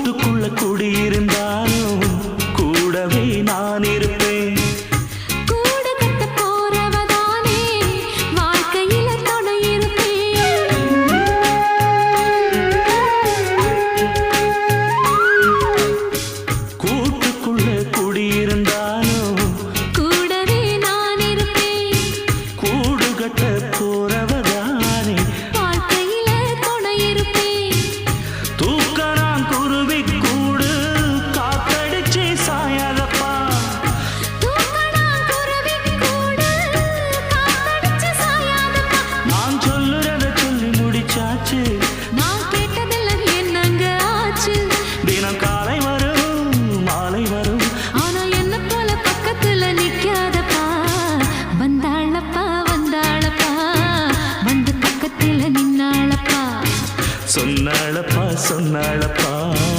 கூட்டுக்குள்ள குடியிருந்தாலும் கூடவே நான் இருப்பேன். கூடு கட்ட போறவதானே வாழ்க்கையில துணை இருப்பேன். கூட்டுக்குள்ள குடியிருந்தாலும் கூடவே நான் இருப்பேன். கூடு கட்ட போறவதானே வாழ்க்கையில துணை இருப்பேன். தூக்கறான் குருவி கூடு காத்தடிச்சு சாயாதப்பா. தூக்கடா குருவி கூடு காத்தடிச்சு சாயாதப்பா. நான் சொல்லுறத சொல்லி முடிச்சாச்சு. நான் கேட்டதெல்லாம் என்னங்க ஆச்சு? தினம் காலை வரும் மாலை வரும் ஆனா என்ன போல பக்கத்துல நிக்காதப்பா. வந்தாளப்பா வந்தாளப்பா வந்து பக்கத்துல நின்னாளப்பா. சொன்னாளப்பா சொன்னாளப்பா